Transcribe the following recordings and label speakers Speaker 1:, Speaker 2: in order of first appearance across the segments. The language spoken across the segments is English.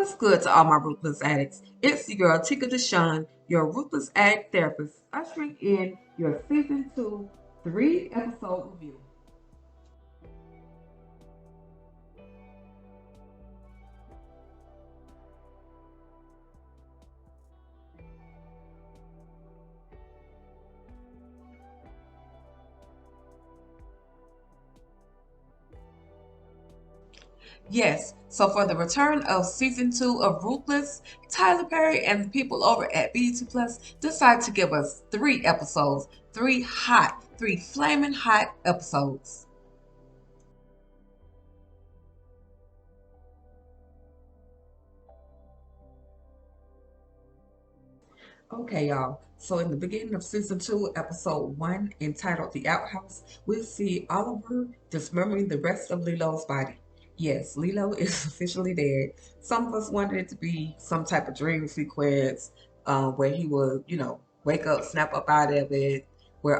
Speaker 1: What's good to all my ruthless addicts? It's your girl Tika Deshawn, your ruthless addict therapist, ushering in your season 2 3 episode review. Yes, so for the return of season 2 of Ruthless, Tyler Perry and the people over at BET Plus decide to give us 3 episodes, three flaming hot episodes. Okay, y'all. So in the beginning of season 2, episode 1, entitled The Outhouse, we see Oliver dismembering the rest of Lilo's body. Yes, Lilo is officially dead. Some of us wanted it to be some type of dream sequence where he would, wake up, snap up out of it, where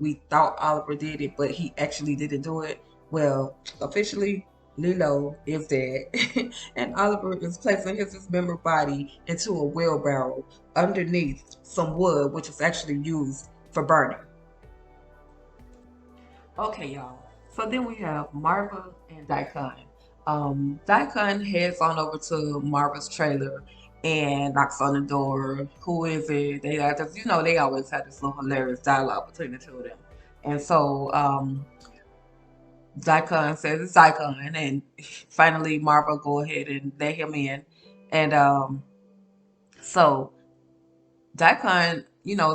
Speaker 1: we thought Oliver did it, but he actually didn't do it. Well, officially, Lilo is dead, and Oliver is placing his dismembered body into a wheelbarrow underneath some wood, which is actually used for burning. Okay, y'all. So then we have Marva and Daikon. Daikon heads on over to Marva's trailer and knocks on the door. Who is it? They got this, they always have this little hilarious dialogue between the two of them. And so Daikon says it's Daikon, and finally Marva go ahead and let him in. And so Daikon,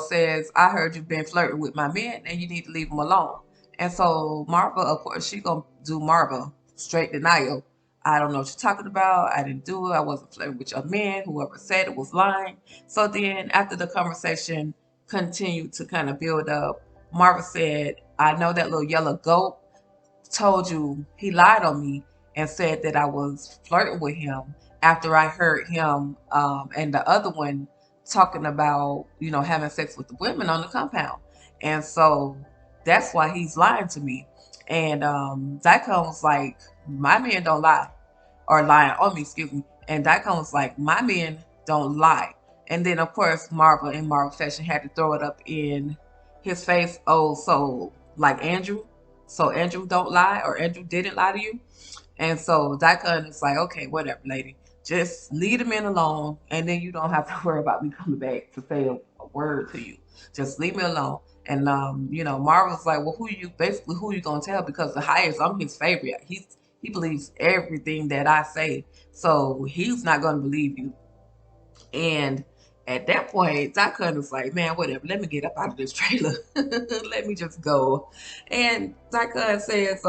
Speaker 1: says, I heard you've been flirting with my men and you need to leave them alone. And so Marva, of course, she gonna do Marva straight denial. I don't know what you're talking about. I didn't do it. I wasn't flirting with your men. Whoever said it was lying. So then after the conversation continued to kind of build up, Marva said, I know that little yellow goat told you he lied on me and said that I was flirting with him after I heard him and the other one talking about, having sex with the women on the compound. And so that's why he's lying to me. And Daikon was like, my men don't lie, or lying on me, excuse me. And Daikon was like, my men don't lie. And then, of course, Marvel in Marvel fashion had to throw it up in his face. Oh, so like Andrew? So Andrew don't lie, or Andrew didn't lie to you? And so Daikon is like, okay, whatever, lady. Just leave the men alone, and then you don't have to worry about me coming back to say a word to you. Just leave me alone. And Marvel's like, well, who you gonna tell? Because the highest, I'm his favorite. He believes everything that I say, so he's not gonna believe you. And at that point, Daikon is like, man, whatever. Let me get up out of this trailer. Let me just go. And Daikon says,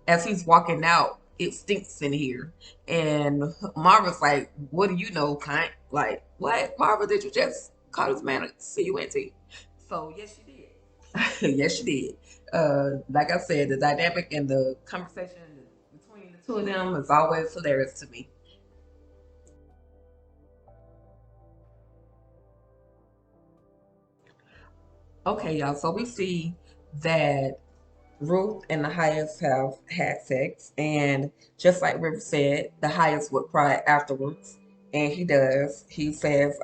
Speaker 1: as he's walking out, it stinks in here. And Marva's like, what do you know, kind? Like, what? Marva, did you just call this man a CUNT? So, yes, she did. Yes, she did. Like I said, the dynamic and the conversation between the two of them is always hilarious to me. Okay, y'all. So we see that Ruth and the highest have had sex, and just like River said, the highest would cry afterwards, and he does. He says,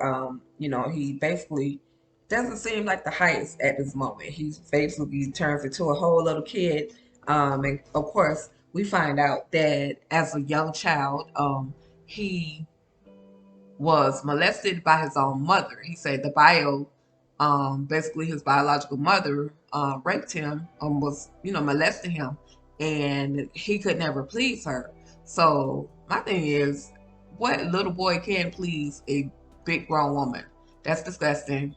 Speaker 1: he basically doesn't seem like the highest at this moment. He basically turns into a whole little kid, and of course, we find out that as a young child, he was molested by his own mother. He said basically his biological mother raped him, was, molesting him, and he could never please her. So my thing is, what little boy can please a big grown woman? That's disgusting.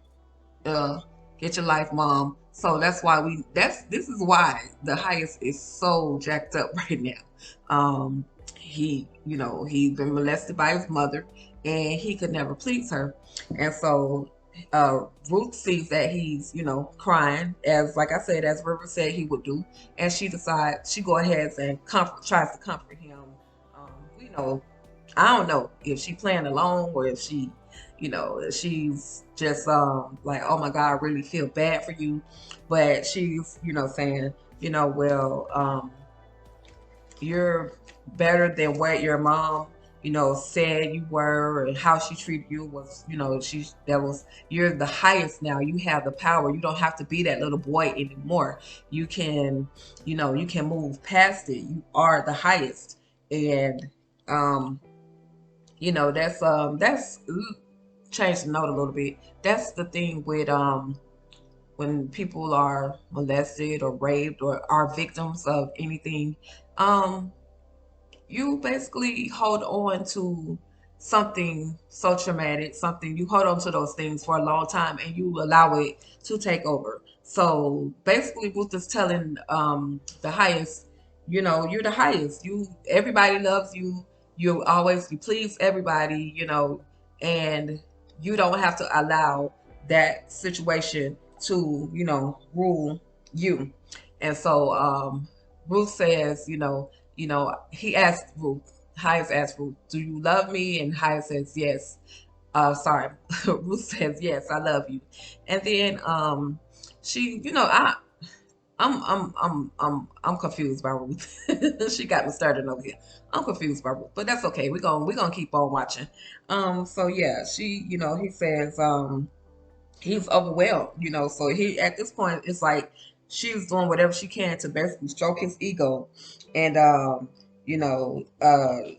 Speaker 1: uh get your life, mom. So that's why this is why the highest is so jacked up right now. He's been molested by his mother, and he could never please her. And so Ruth sees that he's, crying, as like I said, as River said he would do, and she go ahead and tries to comfort him. um you know I don't know if she playing along, or if she's just like, oh my God, I really feel bad for you. But she's, saying, well, you're better than what your mom said you were, and how she treated you was, you're the highest now. You have the power. You don't have to be that little boy anymore. You can, you can move past it. You are the highest. And um, that's change the note a little bit. That's the thing with when people are molested or raped or are victims of anything. Um, you basically hold on to something so traumatic, something you hold on to those things for a long time and you allow it to take over. So basically Ruth is telling the highest, you're the highest. Everybody loves you. You please everybody, and you don't have to allow that situation to, rule you. And so Ruth says, he asked Ruth, Highest asked Ruth, do you love me? And Highest says, yes. Sorry. Ruth says, yes, I love you. And then she, I'm confused by Ruth. She got me started over here. I'm confused by Ruth, but that's okay. We're gonna keep on watching. So yeah, he says, he's overwhelmed, so he at this point it's like she's doing whatever she can to basically stroke his ego. And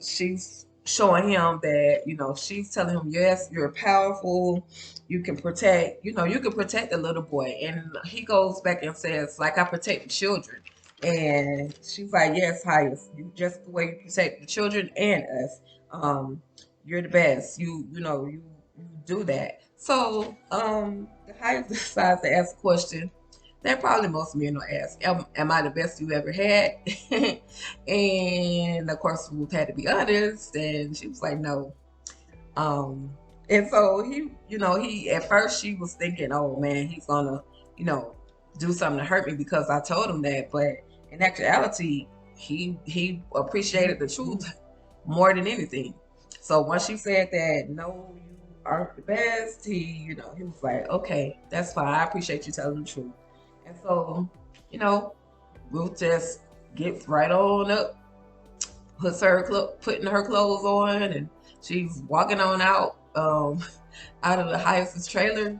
Speaker 1: she's showing him that, she's telling him, yes, you're powerful, you can protect the little boy. And he goes back and says, like, I protect the children. And she's like, yes, highest, you just the way you protect the children and us. You're the best. You do that. So the highest decides to ask a question that probably most men will ask. Am I the best you ever had? And of course Ruth had to be honest, and she was like, no. Um and so he at first she was thinking, oh man, he's gonna, you know, do something to hurt me because I told him that. But in actuality, he appreciated the truth more than anything. So once she said that, no, you aren't the best, he was like, okay, that's fine. I appreciate you telling the truth. And so, you know, Ruth just gets right on up, putting her clothes on, and she's walking on out, out of the Hyacinth's trailer.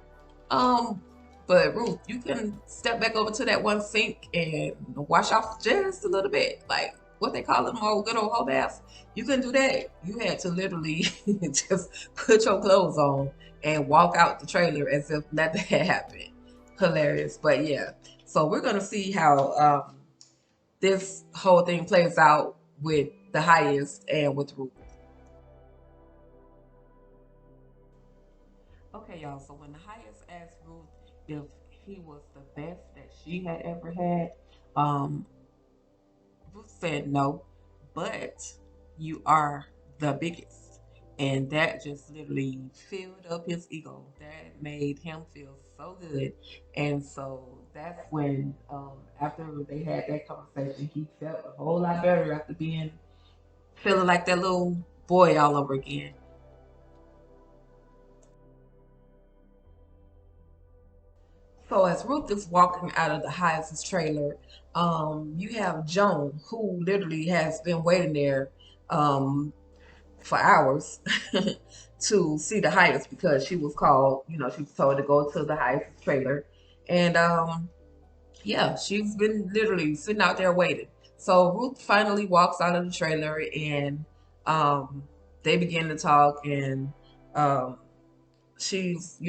Speaker 1: Um, but Ruth, you can step back over to that one sink and wash off just a little bit, like what they call it, more good old hoe baths. You can do that. You had to literally just put your clothes on and walk out the trailer as if nothing had happened. Hilarious, but yeah. So we're gonna see how this whole thing plays out with the highest and with Ruth. Okay, y'all. So when the highest asked Ruth if he was the best that she had ever had, um, Ruth said no, but you are the biggest. And that just literally filled up his ego. That made him feel so good. And so that's when, after they had that conversation, he felt a whole lot better after feeling like that little boy all over again. So as Ruth is walking out of the Hyacinth's trailer, you have Joan, who literally has been waiting there um, for hours to see the Hyacinth because she was called, she was told to go to the Hyacinth's trailer. And yeah, she's been literally sitting out there waiting. So Ruth finally walks out of the trailer and um, they begin to talk, and um, she's,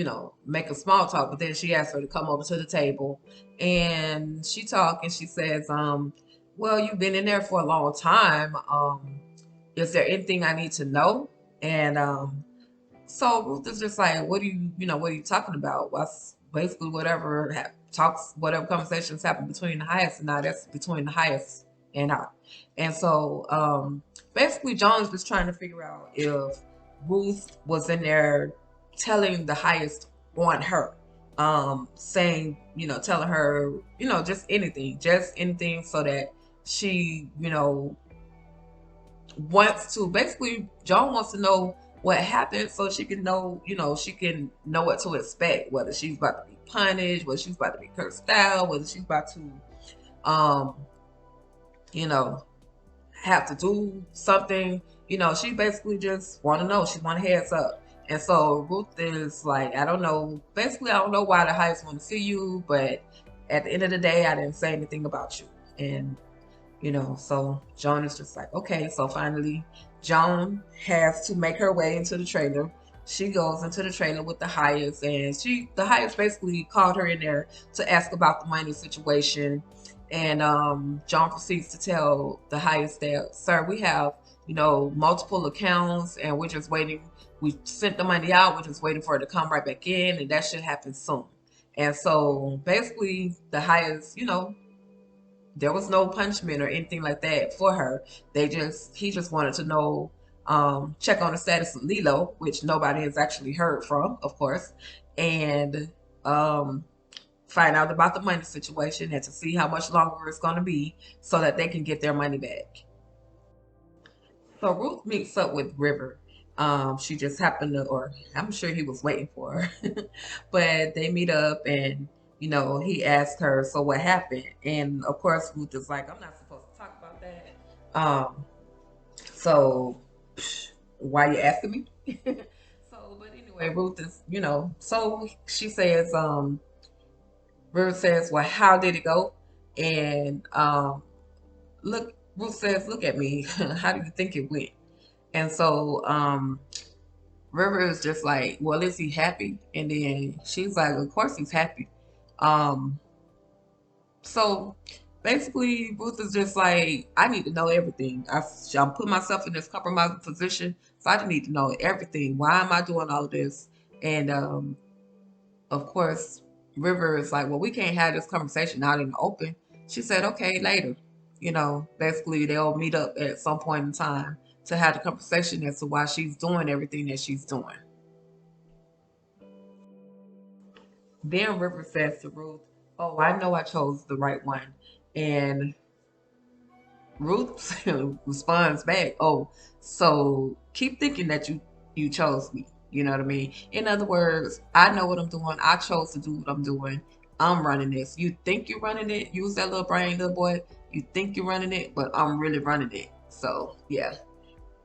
Speaker 1: making small talk, but then she asks her to come over to the table and she talk and she says, well, you've been in there for a long time. Is there anything I need to know? And so Ruth is just like, what are you talking about? What's basically whatever whatever conversations happen between the highest and I, that's between the highest and I. And so basically, John's just trying to figure out if Ruth was in there telling the highest on her, saying, telling her, just anything so that she, wants to basically Joan wants to know what happened so she can know, she can know what to expect, whether she's about to be punished, whether she's about to be cursed out, whether she's about to um, you know, have to do something she basically just want to know. She want a heads up. And so Ruth is like, I don't know. Basically, I don't know why the highest want to see you, but at the end of the day, I didn't say anything about you. And so Joan is just like, okay. So finally, Joan has to make her way into the trailer. She goes into the trailer with the highest, and the highest basically called her in there to ask about the money situation. And Joan proceeds to tell the highest that, sir, we have, multiple accounts, and we're just waiting. We sent the money out. We're just waiting for it to come right back in, and that should happen soon. And so basically, the highest, there was no punishment or anything like that for her. He just wanted to know, check on the status of Lilo, which nobody has actually heard from, of course, and um, find out about the money situation and to see how much longer it's going to be so that they can get their money back. So Ruth meets up with River. She just happened to, or I'm sure he was waiting for her, but they meet up and, he asked her, so what happened? And of course, Ruth is like, I'm not supposed to talk about that. So why you asking me? But anyway, Ruth is, so she says, River says, well, how did it go? And Ruth says, look at me. How do you think it went? And so River is just like, well, is he happy? And then she's like, of course he's happy. Um, so basically, Ruth is just like, I need to know everything. I'm putting myself in this compromising position, so I just need to know everything. Why am I doing all of this? And of course, River is like, well, we can't have this conversation out in the open. She said, okay, later. Basically, they'll meet up at some point in time to have the conversation as to why she's doing everything that she's doing. Then River says to Ruth, oh, I know I chose the right one. And Ruth responds back, oh, so keep thinking that you chose me. You know what I mean? In other words, I know what I'm doing. I chose to do what I'm doing. I'm running this. You think you're running it? Use that little brain, little boy. You think you're running it, but I'm really running it. So yeah,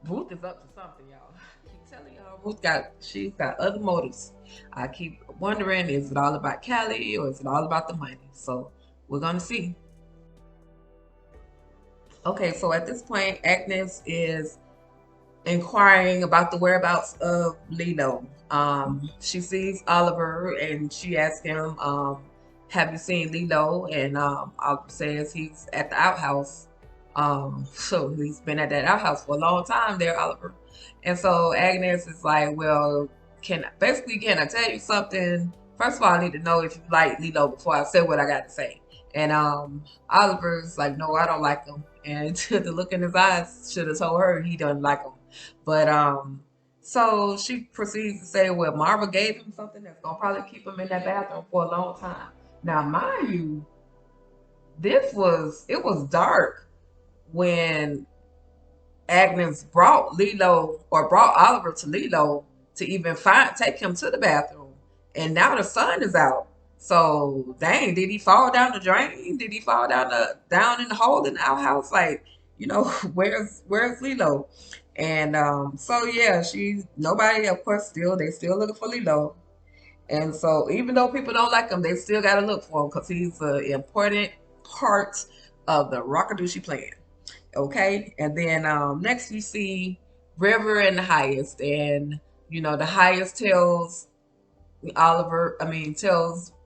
Speaker 1: Ruth is up to something, y'all. I keep telling y'all, she's got other motives. I keep wondering, is it all about Callie or is it all about the money? So we're gonna see. Okay, so at this point, Agnes is inquiring about the whereabouts of Lilo. She sees Oliver and she asks him, have you seen Lilo? And Oliver says he's at the outhouse. So he's been at that outhouse for a long time there, Oliver. And so Agnes is like, well, can I tell you something? First of all, I need to know if you like Lilo before I say what I got to say. And Oliver's like, no, I don't like him. And the look in his eyes should have told her he doesn't like him. But so she proceeds to say, well, Marva gave him something that's gonna probably keep him in that bathroom for a long time. Now, mind you, it was dark when Agnes brought Oliver to Lilo to even take him to the bathroom. And now the sun is out. So dang, did he fall down the drain? Did he fall down in the hole in the outhouse? Like, where's Lilo? And so yeah, nobody, of course, they still looking for Lilo. And so even though people don't like him, they still gotta look for him because he's an important part of the Rockadoochie plan. Okay, and then next we see River and the highest, and the highest tells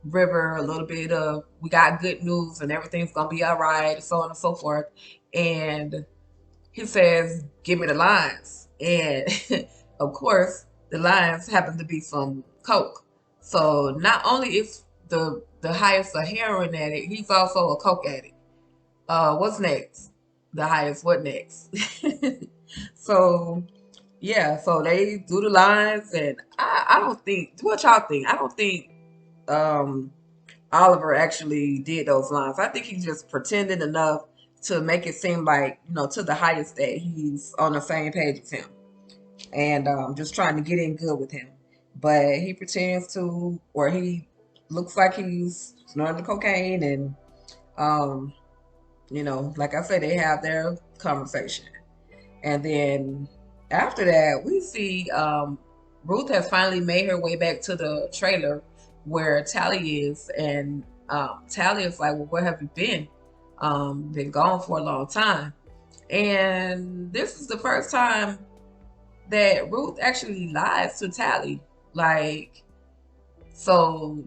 Speaker 1: River a little bit of, we got good news and everything's gonna be all right, so on and so forth. And he says, give me the lines. And of course, the lines happen to be some coke. So not only is the highest a heroin addict, he's also a coke addict. What's next? The highest, what next? So yeah, so they do the lines, and I don't think, what y'all think? I don't think um Oliver actually did those lines. I think he's just pretending enough to make it seem like, to the highest that he's on the same page as him, and just trying to get in good with him. But he pretends to, or he looks like he's snorting the cocaine, and um, like I said, they have their conversation, and then After that, we see Ruth has finally made her way back to the trailer where Tally is, and Tally is like, "Well, where have you been? Been gone for a long time." And this is the first time that Ruth actually lies to Tally. Like, so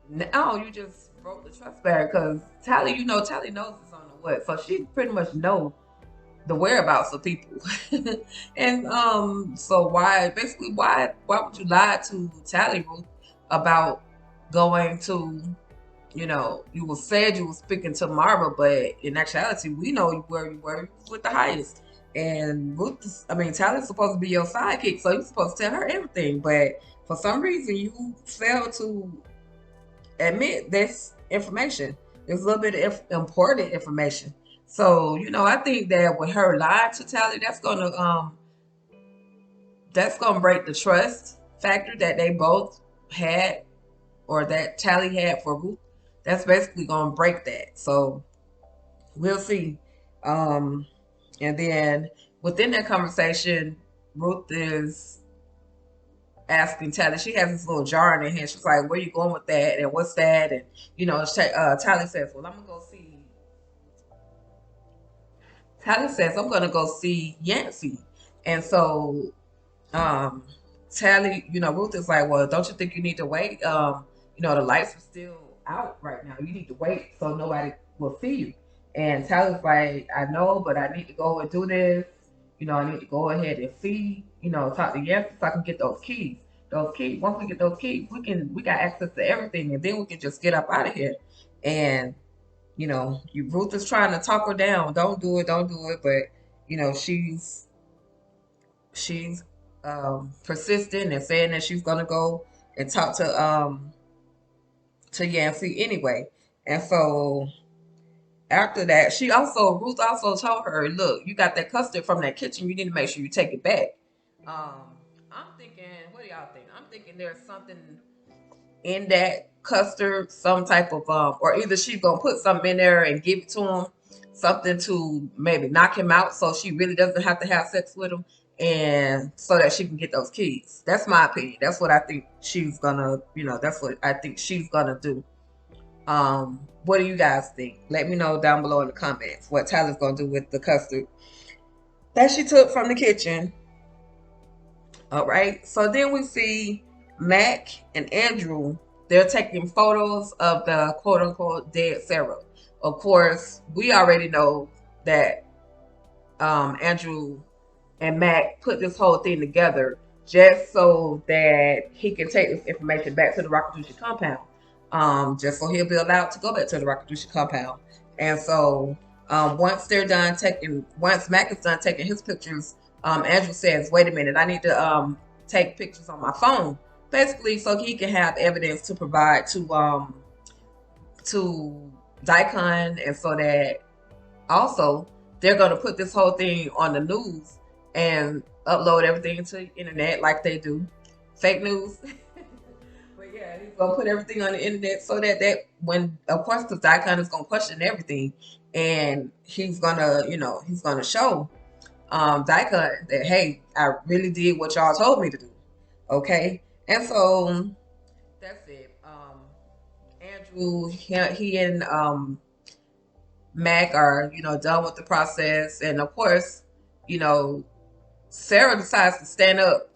Speaker 1: now you just broke the trust barrier because Tally, Tally knows it's on the what, so she pretty much know the whereabouts of people. And so why would you lie to Tally Ruth about going to, you was said you was speaking to Marva, but in actuality we know you were with the highest. And Tally's supposed to be your sidekick, so you're supposed to tell her everything, but for some reason you failed to admit this information. There's a little bit of important information. So, I think that with her lying to Tally, that's gonna break the trust factor that they both had, or that Tally had for Ruth. That's basically gonna break that. So we'll see. Um, and then within that conversation, Ruth is asking Tally. She has this little jar in her hand. She's like, "Where you going with that? And what's that?" And Tally says, "Well, I'm gonna go see." Tally says, "I'm gonna go see Yancey." And so um, Tally, Ruth is like, "Well, don't you think you need to wait? The lights are still out right now. You need to wait so nobody will see you." And Tally's like, "I know, but I need to go and do this. I need to go ahead and see, talk to Yancey so I can get those keys. Those keys. Once we get those keys, we got access to everything, and then we can just get up out of here." And Ruth is trying to talk her down. Don't do it. Don't do it. But she's persistent and saying that she's gonna go and talk to Yancy anyway. And so after that, Ruth also told her, "Look, you got that custard from that kitchen. You need to make sure you take it back." I'm thinking, what do y'all think? I'm thinking there's something in that custard, some type of or either she's gonna put something in there and give it to him, something to maybe knock him out, so she really doesn't have to have sex with him, and so that she can get those keys. That's my opinion. That's what I think she's gonna, that's what I think she's gonna do. What do you guys think? Let me know down below in the comments what Tyler's gonna do with the custard that she took from the kitchen. All right. So then we see Mac and Andrew. They're taking photos of the quote unquote dead Sarah. Of course, we already know that Andrew and Mac put this whole thing together just so that he can take this information back to the Rakadushi compound. Just so he'll be allowed to go back to the Rakadushi compound. And so once Mac is done taking his pictures, Andrew says, "Wait a minute, I need to take pictures on my phone," basically so he can have evidence to provide to Daikon, and so that also they're going to put this whole thing on the news and upload everything to the internet like they do, fake news. But yeah, he's gonna put everything on the internet so that when, of course, because Daikon is gonna question everything, and he's gonna show Daikon that, hey, I really did what y'all told me to do. Okay, and so that's it. Andrew, he and Mac are done with the process, and of course, you know Sarah decides to stand up,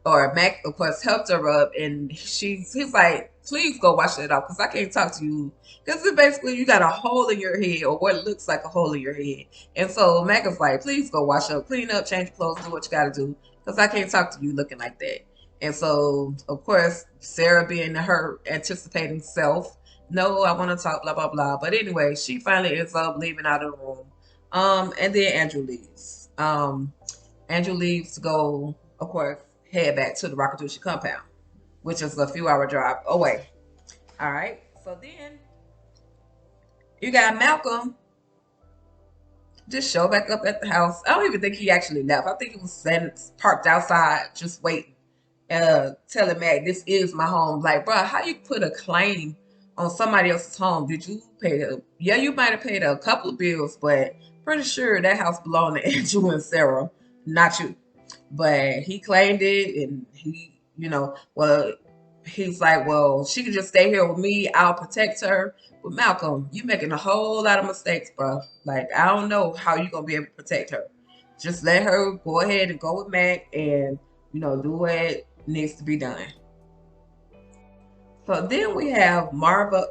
Speaker 1: or Mac, of course, helped her up, and he's like, "Please go wash it off, because I can't talk to you, because it's basically you got a hole in your head, or what looks like a hole in your head." And so Mac is like, "Please go wash up, clean up, change clothes, do what you got to do, because I can't talk to you looking like that." And so, of course, Sarah, being her anticipating self, "No, I want to talk, blah blah blah." But anyway, she finally ends up leaving out of the room. And then Andrew leaves. Andrew leaves to go, of course, head back to the Rakadushi compound, which is a few hour drive away. All right. So then you got Malcolm just show back up at the house. I don't even think he actually left. I think he was parked outside just waiting, telling Mac, "This is my home." Like, bro, how you put a claim on somebody else's home? Did you pay Yeah, you might have paid a couple of bills, but pretty sure that house belonged to Andrew and Sarah. not you. But he claimed it, and well, he's like, well, she can just stay here with me. I'll protect her. But Malcolm, you making a whole lot of mistakes, bro. Like, I don't know how you gonna be able to protect her. Just let her go ahead and go with Mac, and do what needs to be done. So then we have Marva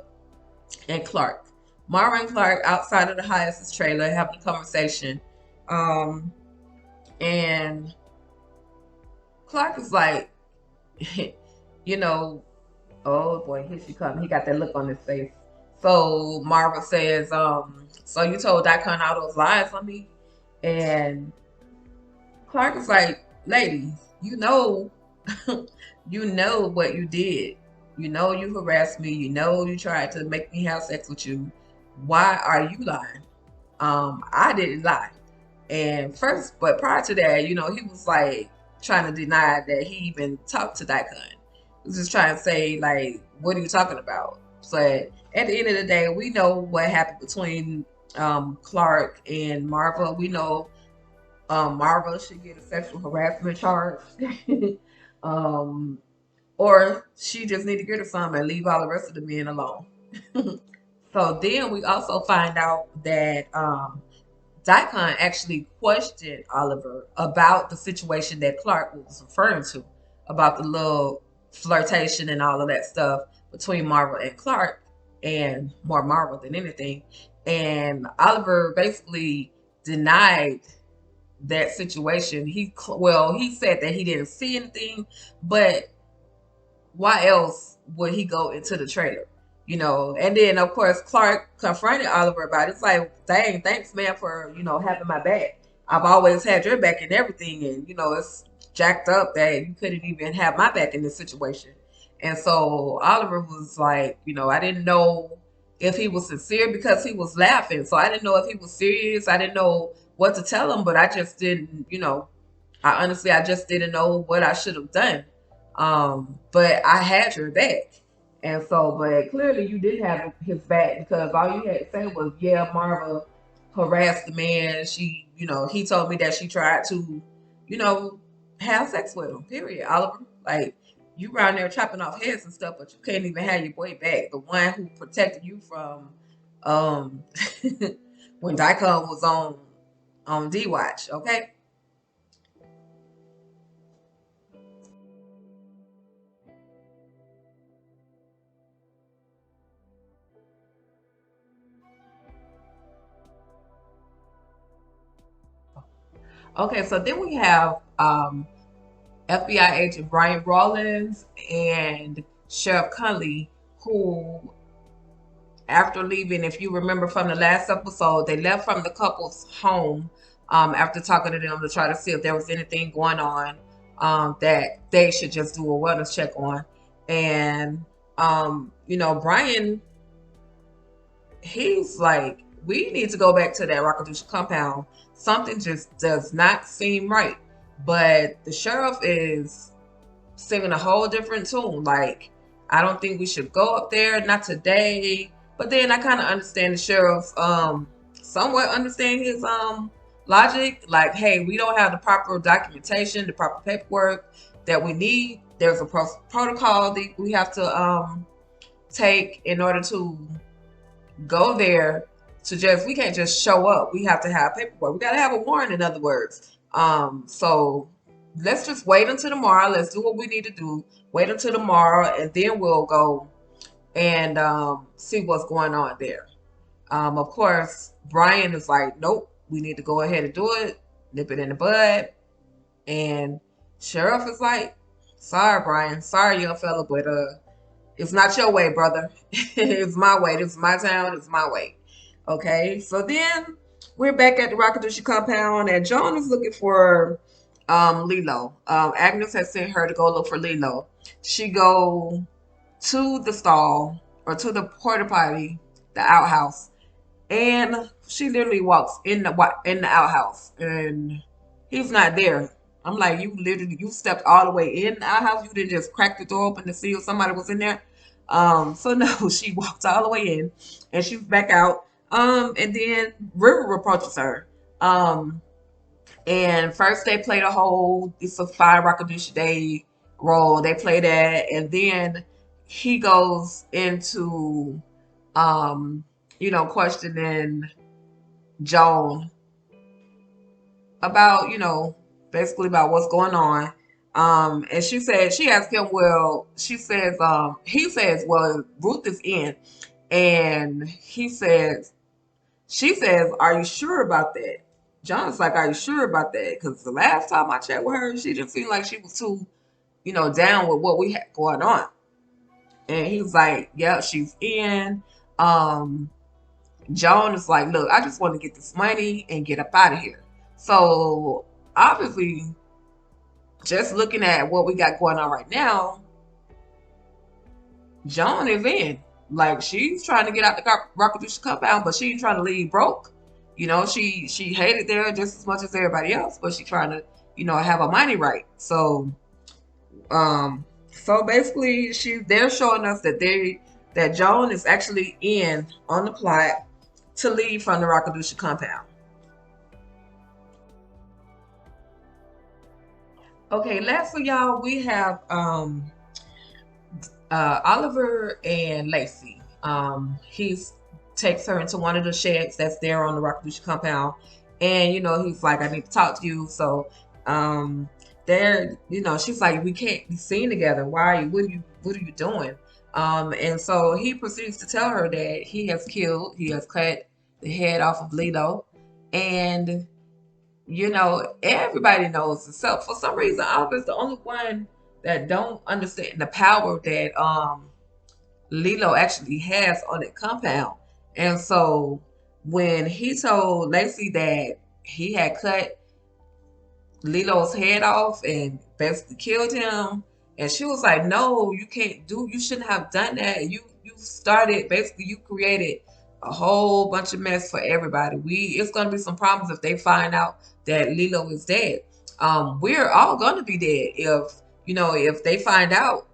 Speaker 1: and Clark. Marva and Clark outside of the Hyacinth trailer having a conversation. Um, and Clark is like, you know, oh boy, here she comes. He got that look on his face. So Marva says, so you told Daikon all those lies on me? And Clark is like, lady, you know, you know what you did. You know you harassed me. You know you tried to make me have sex with you. Why are you lying? I didn't lie. And first, but prior to that, he was like trying to deny that he even talked to Daikon. He was just trying to say, like, what are you talking about? But at the end of the day, we know what happened between Clark and Marva. We know Marva should get a sexual harassment charge. um, or she just need to get her some and leave all the rest of the men alone. So then we also find out that Daikon actually questioned Oliver about the situation that Clark was referring to, about the little flirtation and all of that stuff between Marvel and Clark, and more Marvel than anything. And Oliver basically denied that situation. He said that he didn't see anything, but why else would he go into the trailer? And then of course Clark confronted Oliver about it. It's like, dang, thanks man for, having my back. I've always had your back in everything, and it's jacked up that you couldn't even have my back in this situation. And so Oliver was like, I didn't know if he was sincere because he was laughing. So I didn't know if he was serious. I didn't know what to tell him, but I just didn't, I just didn't know what I should have done. But I had your back. And so, but clearly you did have his back, because all you had to say was, yeah, Marva harassed the man. He told me that she tried to, you know, have sex with him, period. Oliver, like, you around there chopping off heads and stuff, but you can't even have your boy back. The one who protected you from, um, when Daikon was on D Watch, okay? Okay, so then we have FBI agent Brian Rawlins and Sheriff Conley, who, after leaving, if you remember from the last episode, they left from the couple's home after talking to them to try to see if there was anything going on that they should just do a wellness check on. And, Brian, he's like, we need to go back to that Rockadusha compound. Something just does not seem right. But the sheriff is singing a whole different tune. Like, I don't think we should go up there, not today. But then I kind of understand the sheriff, somewhat understand his logic. Like, hey, we don't have the proper documentation, the proper paperwork that we need. There's a protocol that we have to take in order to go there. We can't just show up. We have to have paperwork. We got to have a warrant, in other words. So let's just wait until tomorrow. Let's do what we need to do. Wait until tomorrow, and then we'll go and see what's going on there. Of course, Brian is like, nope, we need to go ahead and do it, nip it in the bud. And Sheriff is like, sorry, Brian, sorry, young fella, but it's not your way, brother. It's my way. This is my town. It's my way. Okay, so then we're back at the Rockadusha compound, and Joan is looking for Lilo. Agnes has sent her to go look for Lilo. She go to the stall, or to the porta potty, the outhouse, and she literally walks in the outhouse, and he's not there. I'm like, you stepped all the way in the outhouse. You didn't just crack the door open to see if somebody was in there. So no, she walked all the way in, and she's back out. And then River approaches her. Um, And first they played a whole it's a fire Rockadoosh Day role. They play that, and then he goes into um, questioning Joan about, basically about what's going on. And she asked him, well, he says, well, Ruth is in. And she says, are you sure about that? John's like, are you sure about that? Because the last time I checked with her, she didn't seem like she was too, down with what we had going on. And he was like, yeah, she's in. Um, Joan is like, look, I just want to get this money and get up out of here. So obviously, just looking at what we got going on right now, Joan is in. Like she's trying to get out the Rockadoosh compound, but she ain't trying to leave broke. She hated there just as much as everybody else, but she trying to, have her money right. Um, so basically, they're showing us that Joan is actually in on the plot to leave from the Rockadoosh compound. Okay, lastly, y'all, we have Oliver and Lacey. He takes her into one of the sheds that's there on the Rockledge compound, and he's like, "I need to talk to you." So, um, she's like, "We can't be seen together. Why? What are you doing?" And so he proceeds to tell her that he has cut the head off of Lilo, and everybody knows. Except for some reason, Oliver's the only one that don't understand the power that Lilo actually has on that compound. And so when he told Lacey that he had cut Lilo's head off and basically killed him, and she was like, "No, you shouldn't have done that. You created a whole bunch of mess for everybody. It's gonna be some problems if they find out that Lilo is dead. We're all gonna be dead if they find out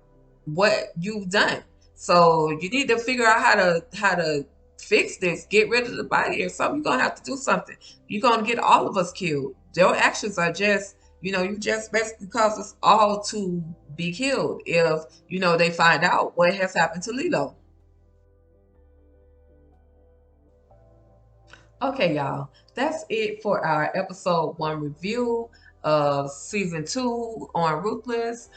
Speaker 1: what you've done. So you need to figure out how to fix this, get rid of the body or something. You're gonna have to do something. You're gonna get all of us killed. Your actions are just, you just basically cause us all to be killed if, they find out what has happened to Lilo." Okay, y'all. That's it for our episode one review of season two on Ruthless.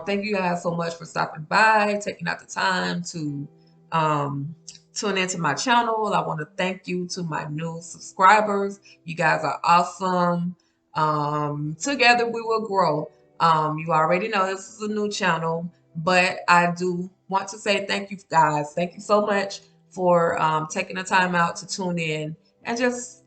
Speaker 1: Thank you guys so much for stopping by, taking out the time to um, tune into my channel. I want to thank you to my new subscribers. You guys are awesome. Together we will grow. You already know this is a new channel, but I do want to say thank you, guys. Thank you so much for taking the time out to tune in and just,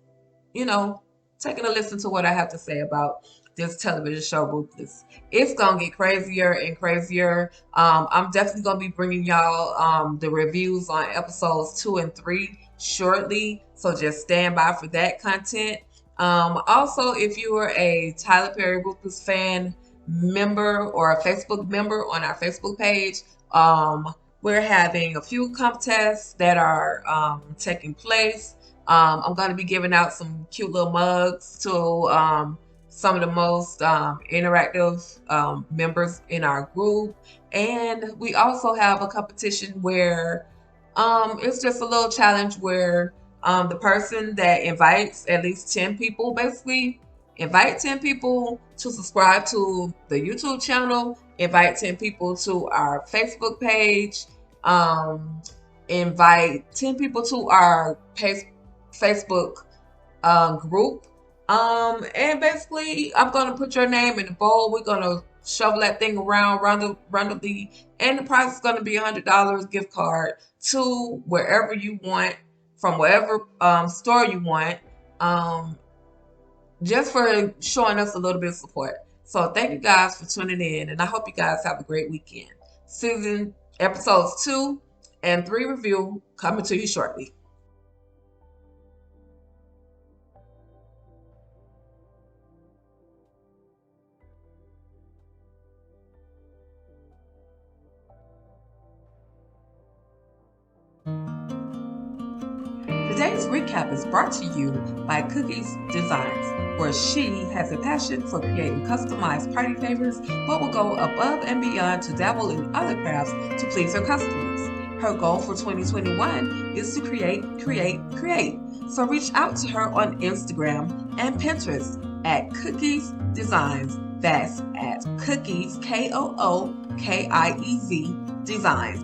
Speaker 1: you know, taking a listen to what I have to say about this television show, Ruthless. It's gonna get crazier and crazier. I'm definitely gonna be bringing y'all the reviews on episodes 2 and 3 shortly, so just stand by for that content. Also, if you are a Tyler Perry Ruthless fan member or a Facebook member on our Facebook page, we're having a few contests that are taking place. I'm going to be giving out some cute little mugs to some of the most interactive members in our group. And we also have a competition where it's just a little challenge where the person that invites at least 10 people, basically, invite 10 people to subscribe to the YouTube channel, invite 10 people to our Facebook page, um, invite 10 people to our Facebook group. And basically, I'm gonna put your name in the bowl. We're gonna shovel that thing around randomly, and the prize is gonna be $100 gift card to wherever you want, from whatever store you want. Um, just for showing us a little bit of support. So thank you guys for tuning in, and I hope you guys have a great weekend. Season episodes 2 and 3 review coming to you shortly. Today's recap is brought to you by Cookies Designs, where she has a passion for creating customized party favors, but will go above and beyond to dabble in other crafts to please her customers. Her goal for 2021 is to create. So reach out to her on Instagram and Pinterest at Cookies Designs. That's at Cookies, Kookiez Designs.